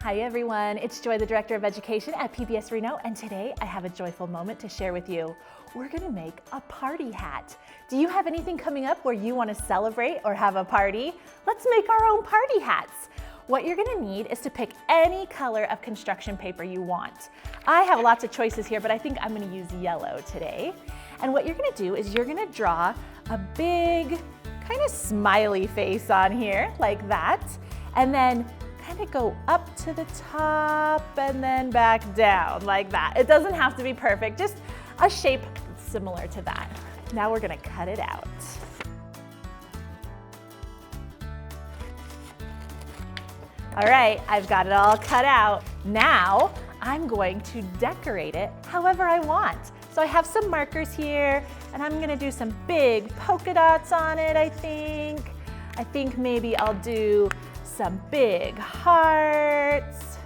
Hi everyone, it's Joy, the Director of Education at PBS Reno, and today I have a joyful moment to share with you. We're gonna make a party hat. Do you have anything coming up where you wanna celebrate or have a party? Let's make our own party hats. What you're gonna need is to pick any color of construction paper you want. I have lots of choices here, but I think I'm gonna use yellow today. And what you're gonna do is you're gonna draw a big kind of smiley face on here, like that, and then kind of go up to the top and then back down like that. It doesn't have to be perfect, just a shape similar to that. Now we're gonna cut it out. All right, I've got it all cut out. Now I'm going to decorate it however I want. So I have some markers here and I'm gonna do some big polka dots on it, I think. I think maybe I'll do some big hearts.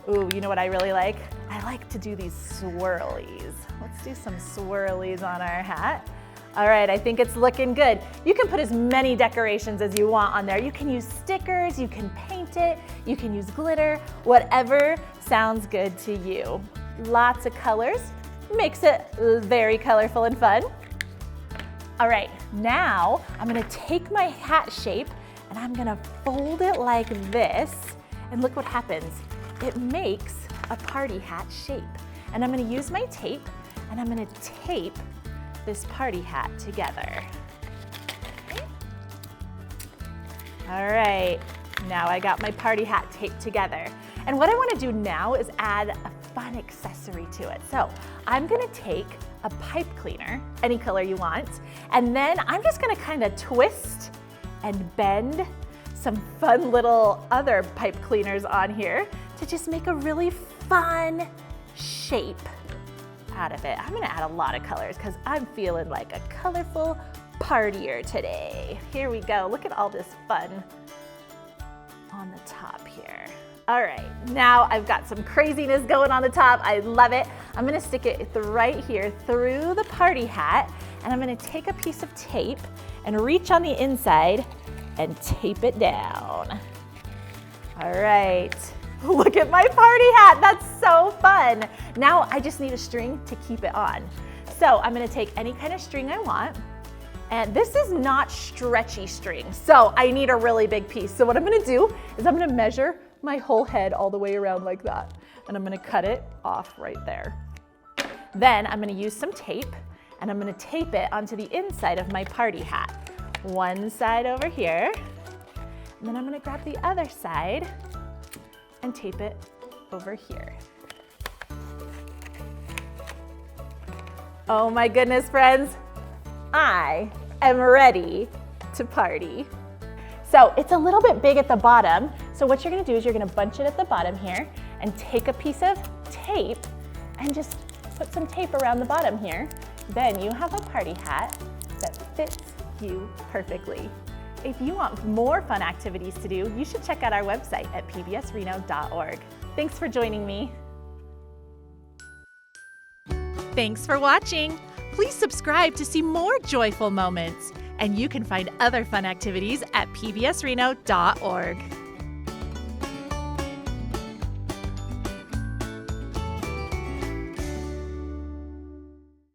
Ooh, you know what I really like? I like to do these swirlies. Let's do some swirlies on our hat. All right, I think it's looking good. You can put as many decorations as you want on there. You can use stickers, you can paint it, you can use glitter, whatever sounds good to you. Lots of colors, makes it very colorful and fun. All right, now I'm gonna take my hat shape and I'm gonna fold it like this, and look what happens. It makes a party hat shape. And I'm gonna use my tape, and I'm gonna tape this party hat together. Okay. All right, now I got my party hat taped together. And what I wanna do now is add a fun accessory to it. So I'm gonna take a pipe cleaner, any color you want, and then I'm just gonna kind of twist and bend some fun little other pipe cleaners on here to just make a really fun shape out of it. I'm gonna add a lot of colors because I'm feeling like a colorful partier today. Here we go, look at all this fun on the top here. All right, now I've got some craziness going on the top. I love it. I'm gonna stick it right here through the party hat, and I'm gonna take a piece of tape and reach on the inside and tape it down. All right, look at my party hat. That's so fun. Now I just need a string to keep it on. So I'm gonna take any kind of string I want, and this is not stretchy string, so I need a really big piece. So what I'm gonna do is I'm gonna measure my whole head all the way around like that, and I'm gonna cut it off right there. Then I'm gonna use some tape, and I'm gonna tape it onto the inside of my party hat. One side over here, and then I'm gonna grab the other side and tape it over here. Oh my goodness, friends, I am ready to party. So it's a little bit big at the bottom, so what you're gonna do is you're gonna bunch it at the bottom here and take a piece of tape and just put some tape around the bottom here. Then you have a party hat that fits you perfectly. If you want more fun activities to do, you should check out our website at pbsreno.org. Thanks for joining me. Thanks for watching. Please subscribe to see more joyful moments. And you can find other fun activities at pbsreno.org.